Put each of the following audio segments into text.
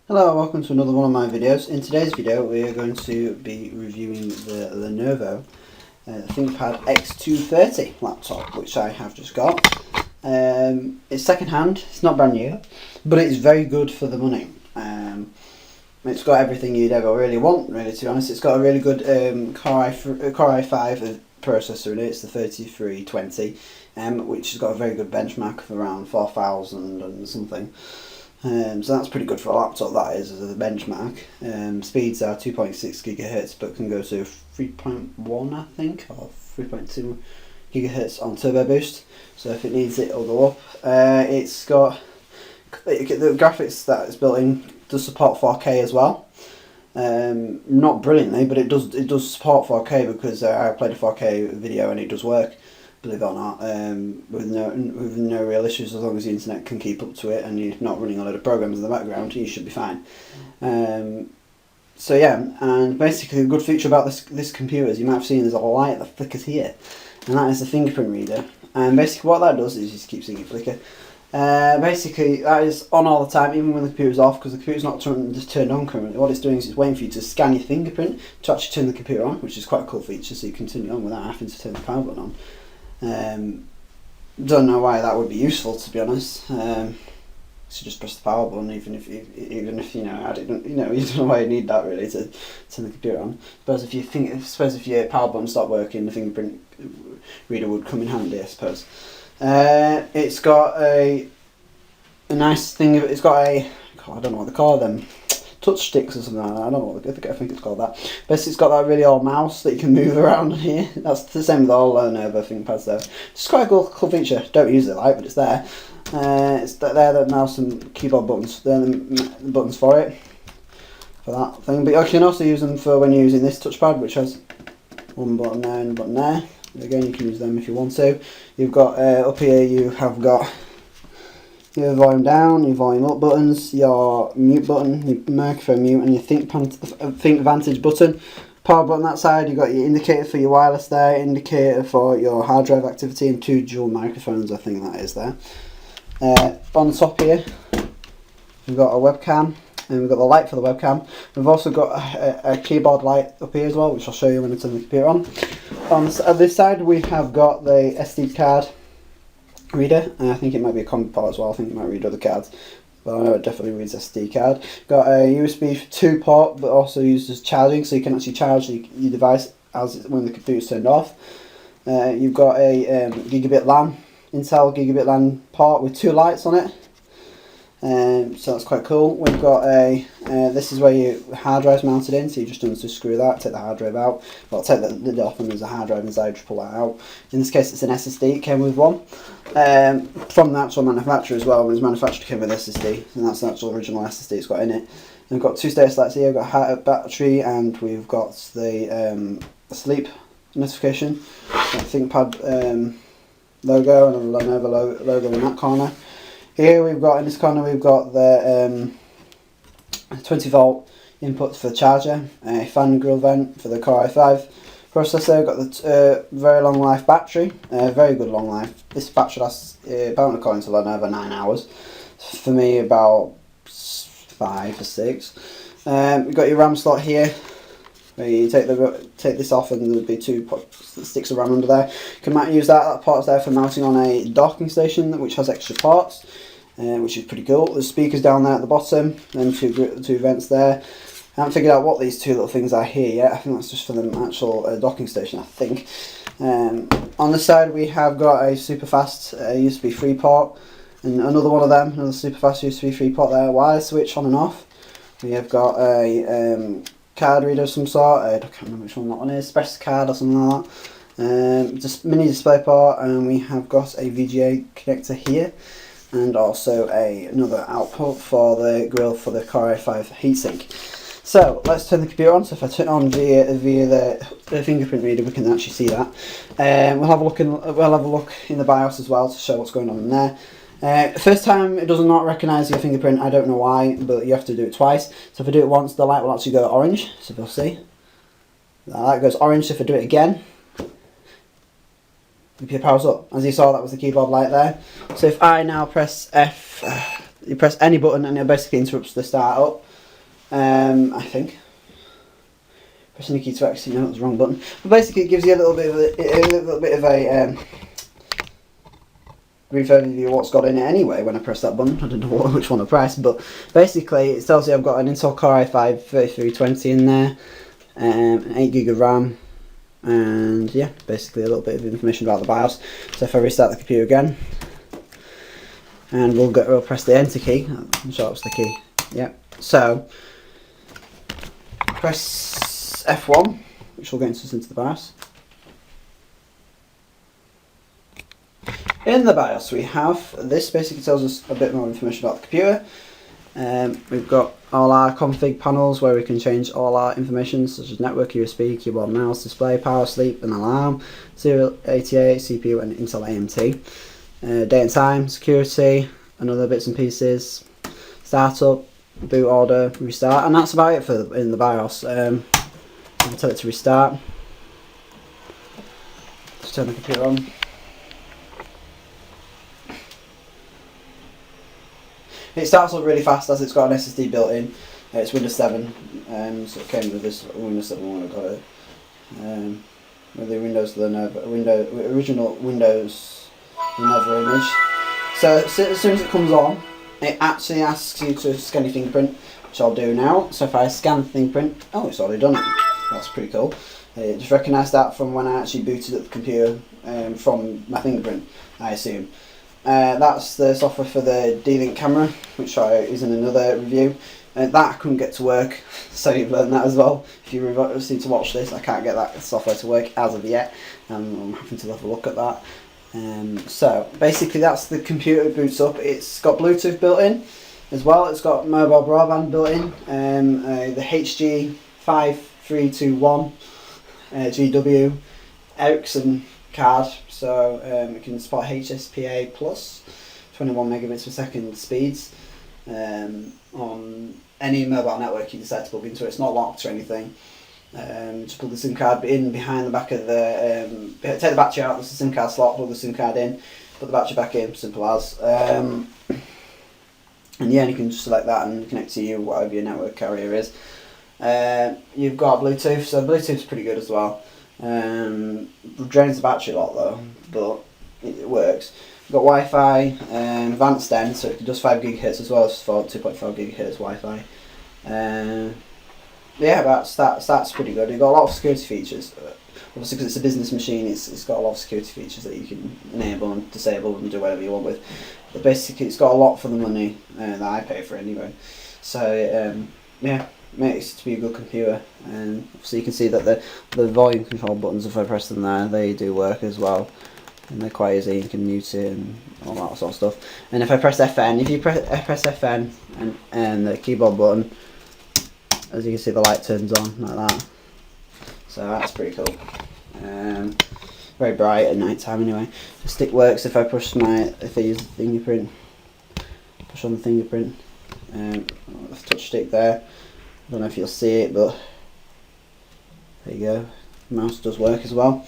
Hello, welcome to another one of my videos. In today's video we are going to be reviewing the Lenovo Thinkpad X230 laptop, which I have just got. It's second hand, it's not brand new, but it's very good for the money. It's got everything you'd ever really want, really, to be honest. It's got a really good Core i5 processor in it. It's the 3320, which has got a very good benchmark of around 4000 and something. So that's pretty good for a laptop, that is, as a benchmark. Speeds are 2.6 GHz, but can go to 3.1, I think, or 3.2 GHz on turbo boost. So if it needs it, it'll go up. It's got the graphics that it's built in does support 4K as well. Not brilliantly, but it does support 4K because I played a 4K video and it does work. Believe it or not, with no real issues, as long as the internet can keep up to it and you're not running a load of programs in the background, you should be fine. So yeah, and basically a good feature about this computer, as you might have seen, there's a light that flickers here, and that is the fingerprint reader. And basically what that does is just keep seeing it flicker. Basically that is on all the time, even when the computer's off, because the computer's not just turned on currently. What it's doing is it's waiting for you to scan your fingerprint to actually turn the computer on, which is quite a cool feature, so you can turn it on without having to turn the power button on. Don't know why that would be useful, to be honest. So just press the power button, even if you know you don't know why you need that really to turn the computer on. Suppose if your power button stopped working, the fingerprint reader would come in handy, I suppose. It's got a nice thing. It's got I don't know what they call them. Touch sticks or something like that. I don't know what I think it's called that. Basically, it's got that really old mouse that you can move around here. That's the same with all Lenovo ThinkPads though. It's quite a cool feature. Don't use it but it's there. It's there, the mouse and keyboard buttons. They're the buttons for it, for that thing. But you can also use them for when you're using this touchpad, which has one button there and a button there. Again, you can use them if you want to. You've got up here. You have got your volume down, your volume up buttons, your mute button, your microphone mute, and your Think Vantage button. Power button that side. You've got your indicator for your wireless there, indicator for your hard drive activity, and 2 dual microphones, I think that is there. On the top here, we've got a webcam, and we've got the light for the webcam. We've also got a keyboard light up here as well, which I'll show you when I turn the computer on. On this side, we have got the SD card reader, and I think it might be a combo port as well. I think it might read other cards, but I know it definitely reads SD card. Got a USB 2 port, but also used as charging, so you can actually charge your device when the computer's turned off. You've got a gigabit LAN, Intel gigabit LAN port with 2 lights on it. So that's quite cool. We've got this is where your hard drive's mounted in, so you just need to screw that, take the hard drive out. Well, take the lid off and there's a hard drive inside, just pull that out. In this case it's an SSD, it came with one. From the actual manufacturer as well. When it's manufactured, it came with SSD, and that's the actual original SSD it's got in it. And we've got 2 status lights here, we've got a battery, and we've got the sleep notification, ThinkPad logo, and a Lenovo logo in that corner. Here we've got, in this corner, we've got the 20 volt input for the charger, a fan grill vent for the Core i5 processor. We've got the very long life battery, very good long life. This battery lasts, apparently according to Lenovo, 9 hours. For me, about 5 or 6. We've got your RAM slot here, where you take this off and there'll be 2 sticks of RAM under there. You can use that port's there for mounting on a docking station, which has extra ports. Which is pretty cool. There's speakers down there at the bottom, and 2 vents there. I haven't figured out what these 2 little things are here yet. I think that's just for the actual docking station, I think. On the side we have got a super fast USB 3 port, and another one of them, another super fast USB 3 port there, wireless switch on and off. We have got a card reader of some sort, I can't remember which one that one is, Express card or something like that. Just mini display port, and we have got a VGA connector here, and also another output for the grill for the Core i5 heatsink. So let's turn the computer on. So if I turn it on via the fingerprint reader, we can actually see that. We'll have a look in the BIOS as well to show what's going on in there. First time it does not recognise your fingerprint. I don't know why, but you have to do it twice. So if I do it once, the light will actually go orange. So if you'll see, the light goes orange. So if I do it again, the computer powers up. As you saw, that was the keyboard light there. So if I now press you press any button and it basically interrupts the start up. I think. Press any key to exit. No, it was the wrong button. But basically, it gives you a little bit of a brief overview of what's got in it anyway. When I press that button, I don't know which one I pressed, but basically, it tells you I've got an Intel Core i5 3320 in there, an 8 gig of RAM, and yeah, basically a little bit of information about the BIOS. So if I restart the computer again, and we'll press the enter key. I'm sure that's the key. Yeah. So press F1, which will get us into the BIOS. In the BIOS we have, this basically tells us a bit more information about the computer. We've got all our config panels where we can change all our information such as network, USB, keyboard, mouse, display, power, sleep and alarm, serial 88, CPU and Intel AMT. Date and time, security and other bits and pieces, startup, boot order, restart, and that's about it in the BIOS. I'll tell it to restart. Just turn the computer on. It starts up really fast as it's got an SSD built in. It's Windows 7, so it came with this Windows 7 when I got it. With the original Windows Lenovo image. So as soon as it comes on, it actually asks you to scan your fingerprint, which I'll do now. So if I scan the fingerprint, oh, it's already done it. That's pretty cool. It just recognised that from when I actually booted up the computer from my fingerprint, I assume. That's the software for the D-Link camera, which is in another review. That I couldn't get to work, so you've learned that as well. If you seem to watch this, I can't get that software to work as of yet. I'm having to have a look at that. So basically that's the computer it boots up. It's got Bluetooth built in as well. It's got mobile broadband built in. The HG5321 GW Ericsson card, so it can support HSPA plus 21 megabits per second speeds on any mobile network you decide to plug into. It's not locked or anything. Just plug the SIM card in behind the back of the take the battery out, there's the SIM card slot, plug the SIM card in, put the battery back in, simple as. And yeah, you can just select that and connect to you, whatever your network carrier is. You've got Bluetooth, so Bluetooth's pretty good as well. Drains the battery a lot though, but it works. You've got Wi-Fi, advanced end, so it does 5 GHz as well as 2.5 GHz Wi-Fi. Yeah, that's pretty good. You've got a lot of security features. Obviously, because it's a business machine, it's got a lot of security features that you can enable and disable and do whatever you want with. But basically, it's got a lot for the money that I pay for anyway. So yeah, makes it to be a good computer. And obviously, you can see that the volume control buttons, if I press them there, they do work as well. And they're quite easy. You can mute it and all that sort of stuff. And if I press FN, if you press FN and the keyboard button, as you can see, the light turns on like that. So that's pretty cool. Very bright at night time anyway. The stick works if I use the fingerprint. Push on the fingerprint. Touch stick there. I don't know if you'll see it, but there you go. The mouse does work as well.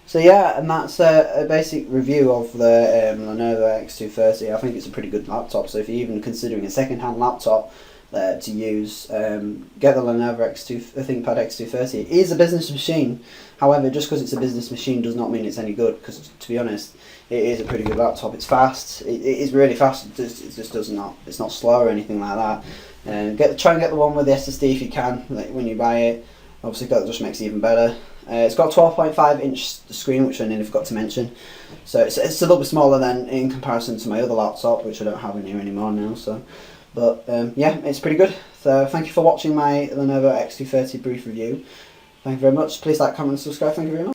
So yeah, and that's a basic review of the Lenovo X230. I think it's a pretty good laptop. So if you're even considering a second-hand laptop to use, get the Lenovo Thinkpad X230. It is a business machine. However, just because it's a business machine does not mean it's any good. Because to be honest, it is a pretty good laptop. It's fast. It is really fast. It just does not. It's not slow or anything like that. Try and get the one with the SSD if you can. Like when you buy it, obviously that just makes it even better. It's got a 12.5 inch screen, which I nearly forgot to mention. So it's a little bit smaller than in comparison to my other laptop, which I don't have in here anymore now. So. But yeah, it's pretty good. So thank you for watching my Lenovo X230 brief review. Thank you very much. Please like, comment and subscribe. Thank you very much.